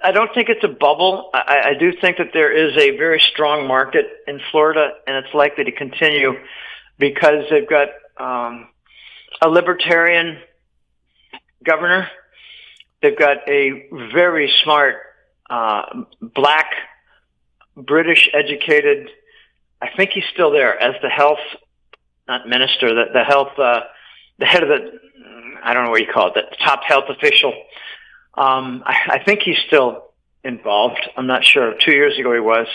I don't think it's a bubble. I do think that there is a very strong market in Florida, and it's likely to continue because they've got a libertarian governor. They've got a very smart, black, British educated, I think he's still there as the health, not minister, the health, the head of the, I don't know what you call it, the top health official. I think he's still involved. I'm not sure. 2 years ago he was.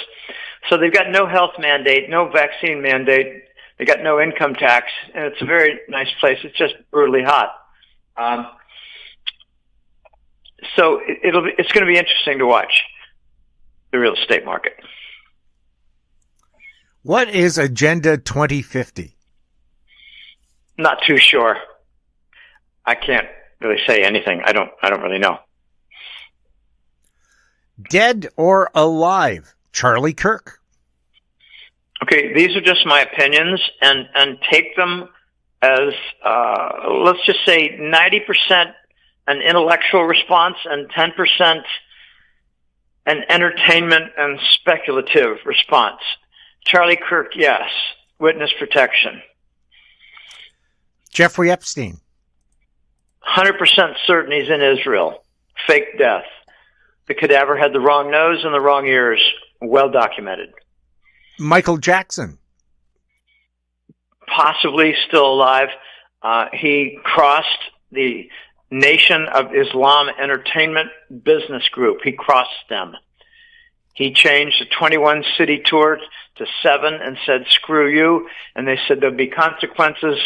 So they've got no health mandate, no vaccine mandate. They got no income tax, and it's a very nice place. It's just brutally hot. So it's going to be interesting to watch the real estate market. What is Agenda 2050? Not too sure. I can't really say anything. I don't really know. Dead or alive, Charlie Kirk? Okay, these are just my opinions, and take them as, let's just say 90% an intellectual response and 10% an entertainment and speculative response. Charlie Kirk, yes. Witness protection. Jeffrey Epstein? 100% certain he's in Israel. Fake death. The cadaver had the wrong nose and the wrong ears. Well documented. Michael Jackson? possibly still alive. He crossed the Nation of Islam Entertainment Business Group. He crossed them. He changed a 21-city tour to 7 and said, screw you. And they said there'll be consequences.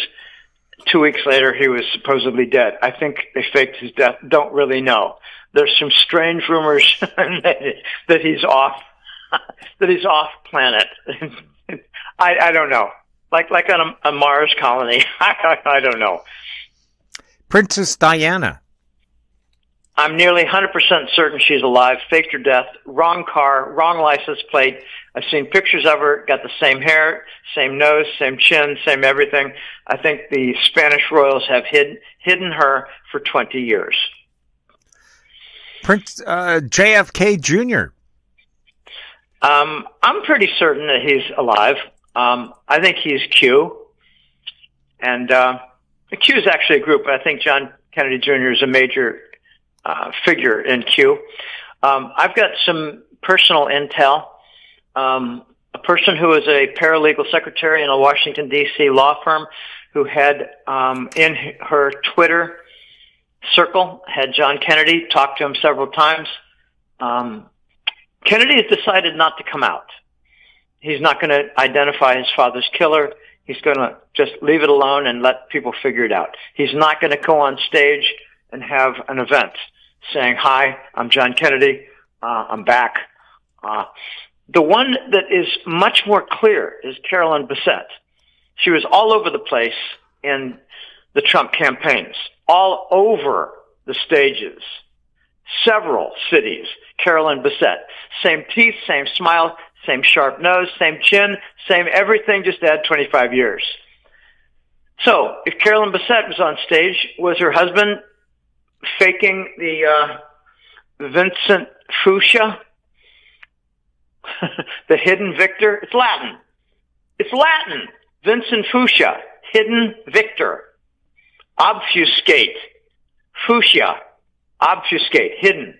2 weeks later, he was supposedly dead. I think they faked his death. Don't really know. There's some strange rumors that he's off, planet. I don't know. Like on a Mars colony. I don't know. Princess Diana. I'm nearly 100% certain she's alive. Faked her death. Wrong car, wrong license plate. I've seen pictures of her. Got the same hair, same nose, same chin, same everything. I think the Spanish royals have hidden her for 20 years. Prince JFK Jr. I'm pretty certain that he's alive. I think he's Q. And Q is actually a group, but I think John Kennedy Jr. is a major figure in Q. I've got some personal intel. A person who was a paralegal secretary in a Washington, D.C. law firm who had in her Twitter circle had John Kennedy, talked to him several times. Kennedy has decided not to come out. He's not going to identify his father's killer. He's going to just leave it alone and let people figure it out. He's not going to go on stage and have an event saying, hi, I'm John Kennedy, I'm back. The one that is much more clear is Carolyn Bessette. She was all over the place in the Trump campaigns, all over the stages, several cities. Carolyn Bessette. Same teeth, same smile, same sharp nose, same chin, same everything, just add 25 years. So, if Carolyn Bessette was on stage, was her husband faking the Vincent Fuchsia? The hidden victor? It's Latin. It's Latin. Vincent Fuchsia. Hidden victor. Obfuscate. Fuchsia. Obfuscate. Hidden.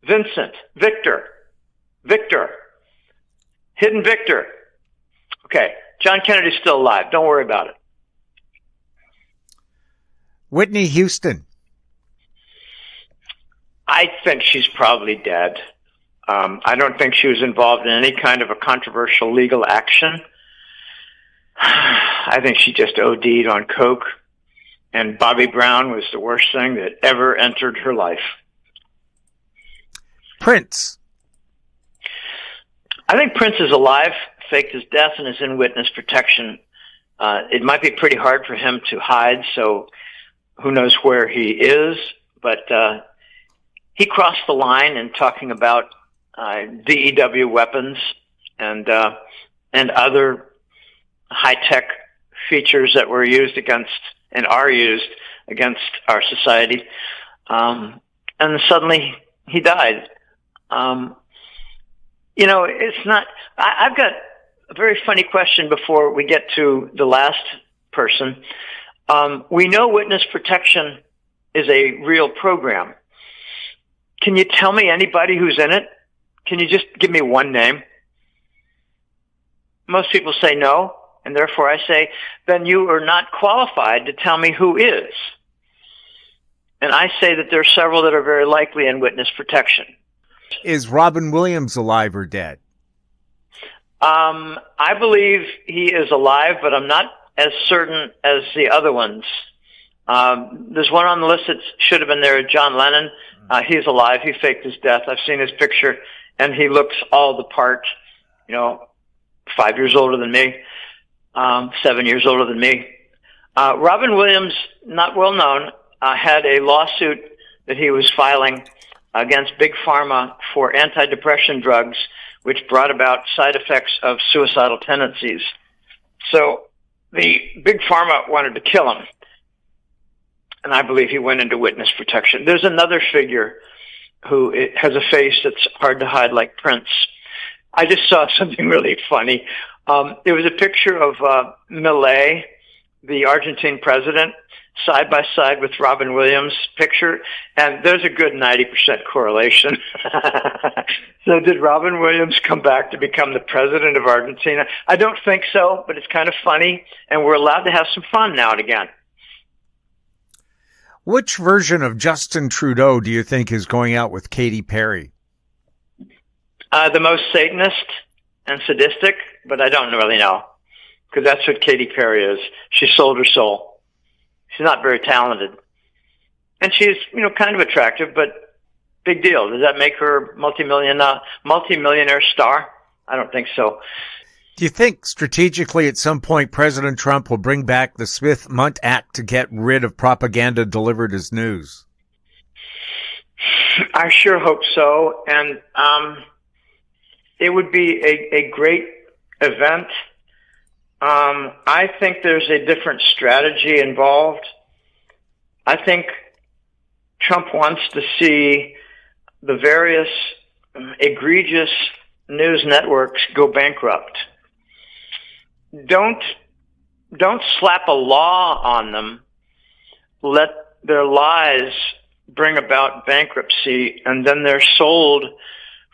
Vincent. Victor. Victor. Hidden victor. Okay. John Kennedy's still alive. Don't worry about it. Whitney Houston. I think she's probably dead. I don't think she was involved in any kind of a controversial legal action. I think she just OD'd on coke, and Bobby Brown was the worst thing that ever entered her life. Prince. I think Prince is alive, faked his death, and is in witness protection. It might be pretty hard for him to hide, so who knows where he is, but he crossed the line in talking about DEW weapons and other high-tech features that were used against and are used against our society. And suddenly he died. You know, it's not, I've got a very funny question before we get to the last person. We know witness protection is a real program. Can you tell me anybody who's in it? Can you just give me one name? Most people say no, and therefore I say, then you are not qualified to tell me who is. And I say that there are several that are very likely in witness protection. Is Robin Williams alive or dead? I believe he is alive, but I'm not as certain as the other ones. There's one on the list that should have been there, John Lennon. He's alive. He faked his death. I've seen his picture, and he looks all the part, 5 years older than me, 7 years older than me. Robin Williams, not well known, had a lawsuit that he was filing against Big Pharma for antidepressant drugs, which brought about side effects of suicidal tendencies. So the Big Pharma wanted to kill him, and I believe he went into witness protection. There's another figure who has a face that's hard to hide, like Prince. I just saw something really funny. It was a picture of Millet the Argentine president side by side with Robin Williams' picture, and there's a good 90% correlation. So did Robin Williams come back to become the president of Argentina? I don't think so, but it's kind of funny, and we're allowed to have some fun now and again. Which version of Justin Trudeau do you think is going out with Katy Perry? The most Satanist and sadistic, but I don't really know, because that's what Katy Perry is. She sold her soul. She's not very talented. And she's, kind of attractive, but big deal. Does that make her multi-millionaire star? I don't think so. Do you think strategically at some point President Trump will bring back the Smith-Mundt Act to get rid of propaganda delivered as news? I sure hope so. And it would be a great event. I think there's a different strategy involved. I think Trump wants to see the various egregious news networks go bankrupt. Don't slap a law on them. Let their lies bring about bankruptcy, and then they're sold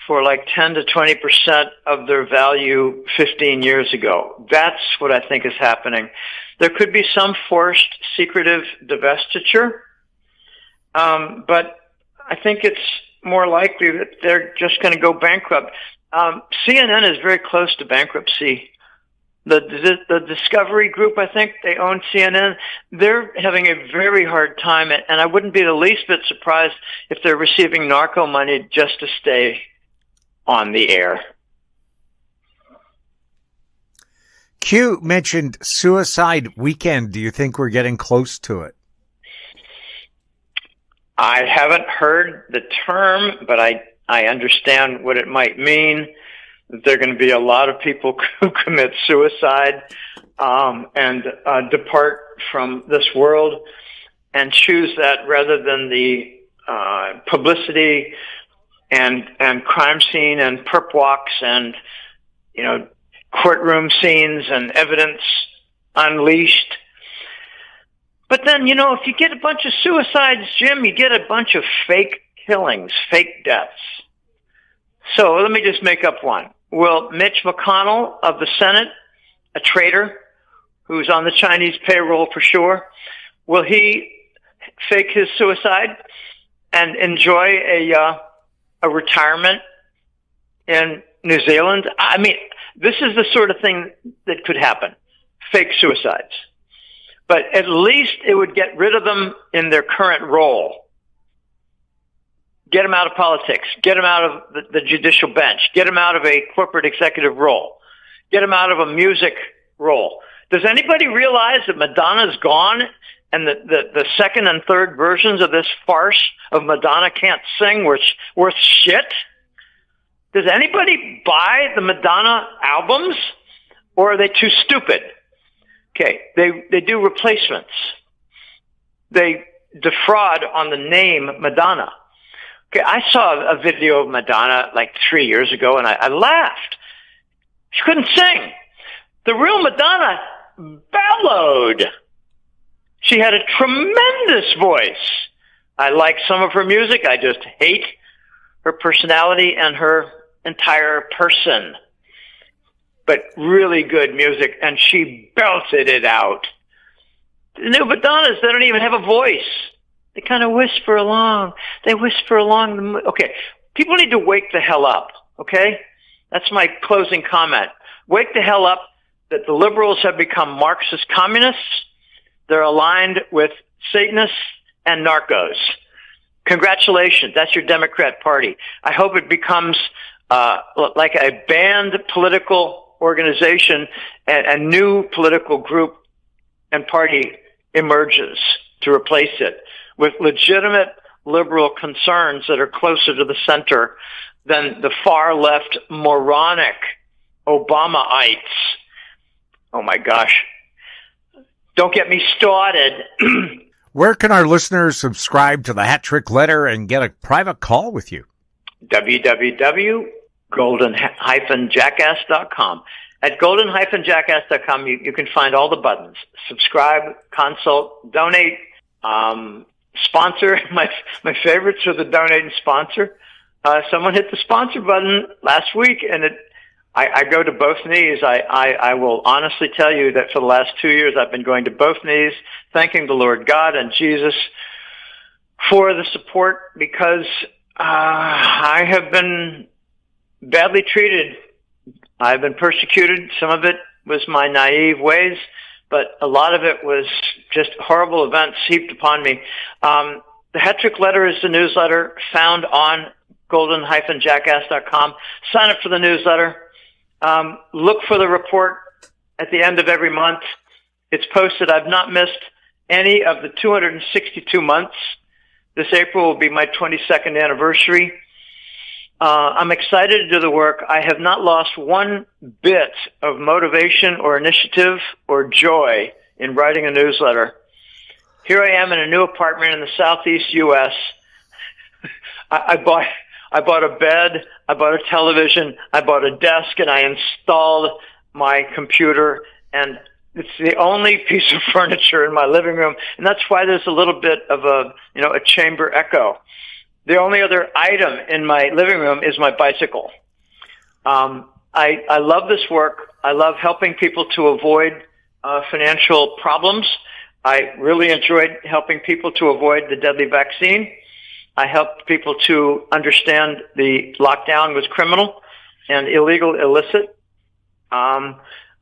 for like 10 to 20% of their value 15 years ago. That's what I think is happening. There could be some forced secretive divestiture, but I think it's more likely that they're just going to go bankrupt. CNN is very close to bankruptcy. The Discovery Group, I think, they own CNN. They're having a very hard time, and I wouldn't be the least bit surprised if they're receiving narco money just to stay on the air. Q mentioned suicide weekend. Do you think we're getting close to it? I haven't heard the term, but I understand what it might mean. There are going to be a lot of people who commit suicide and depart from this world and choose that rather than the publicity and crime scene and perp walks and, courtroom scenes and evidence unleashed. But then, if you get a bunch of suicides, Jim, you get a bunch of fake killings, fake deaths. So let me just make up one. Will Mitch McConnell of the Senate, a traitor who's on the Chinese payroll for sure, will he fake his suicide and enjoy a retirement in New Zealand? I mean, this is the sort of thing that could happen, fake suicides. But at least it would get rid of them in their current role. Get them out of politics. Get them out of the judicial bench. Get them out of a corporate executive role. Get them out of a music role. Does anybody realize that Madonna's gone and the second and third versions of this farce of Madonna can't sing worth shit? Does anybody buy the Madonna albums, or are they too stupid? Okay, they do replacements. They defraud on the name Madonna. Okay, I saw a video of Madonna like 3 years ago, and I laughed. She couldn't sing. The real Madonna bellowed. She had a tremendous voice. I like some of her music. I just hate her personality and her entire person. But really good music, and she belted it out. The new Madonnas, they don't even have a voice. They kind of whisper along. They whisper along. Okay, people need to wake the hell up, okay? That's my closing comment. Wake the hell up that the liberals have become Marxist communists. They're aligned with Satanists and narcos. Congratulations. That's your Democrat Party. I hope it becomes like a banned political organization, and a new political group and party emerges to replace it with legitimate liberal concerns that are closer to the center than the far left moronic Obamaites. Oh my gosh. Don't get me started. Where can our listeners subscribe to the Hat Trick Letter and get a private call with you? www.golden-jackass.com. At golden-jackass.com, you can find all the buttons. Subscribe, consult, donate, sponsor. My favorites are the donate and sponsor. Someone hit the sponsor button last week, and I go to both knees. I will honestly tell you that for the last 2 years, I've been going to both knees, thanking the Lord God and Jesus for the support, because I have been badly treated. I've been persecuted. Some of it was my naive ways, but a lot of it was just horrible events heaped upon me. The Hat Trick Letter is the newsletter found on golden-jackass.com. Sign up for the newsletter. Look for the report at the end of every month. It's posted. I've not missed any of the 262 months. This April will be my 22nd anniversary. I'm excited to do the work. I have not lost one bit of motivation or initiative or joy in writing a newsletter. Here I am in a new apartment in the southeast U.S. I bought a bed, I bought a television, I bought a desk, and I installed my computer, and it's the only piece of furniture in my living room, and that's why there's a little bit of a chamber echo. The only other item in my living room is my bicycle. I love this work. I love helping people to avoid financial problems. I really enjoyed helping people to avoid the deadly vaccine. I helped people to understand the lockdown was criminal and illegal, illicit. I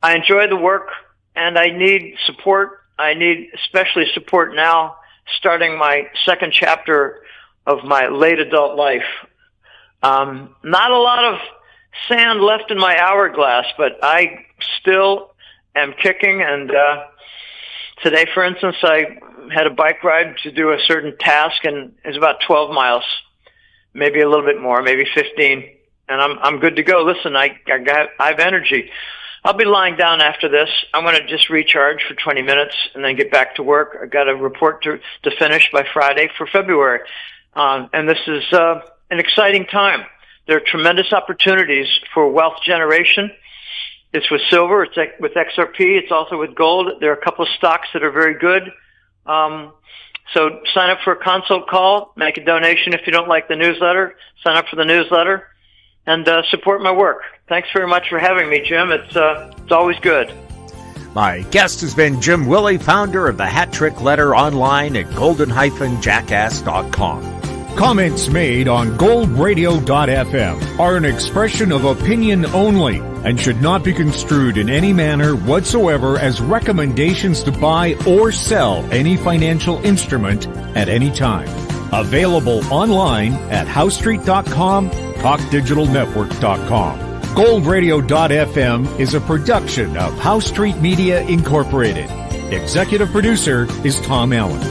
enjoy the work, and I need support. I need especially support now, starting my second chapter of my late adult life. Not a lot of sand left in my hourglass, but I still am kicking. And today, for instance, I had a bike ride to do a certain task, and it's about 12 miles, maybe a little bit more, maybe 15. And I'm good to go. Listen, I have energy. I'll be lying down after this. I'm going to just recharge for 20 minutes and then get back to work. I've got a report to finish by Friday for February. And this is an exciting time. There are tremendous opportunities for wealth generation. It's with silver. It's with XRP. It's also with gold. There are a couple of stocks that are very good. So sign up for a consult call. Make a donation if you don't like the newsletter. Sign up for the newsletter. And support my work. Thanks very much for having me, Jim. It's always good. My guest has been Jim Willie, founder of the Hat Trick Letter, online at golden-jackass.com. Comments made on goldradio.fm are an expression of opinion only and should not be construed in any manner whatsoever as recommendations to buy or sell any financial instrument at any time. Available online at howstreet.com, talkdigitalnetwork.com. goldradio.fm is a production of House Street Media Incorporated. Executive producer is Tom Allen.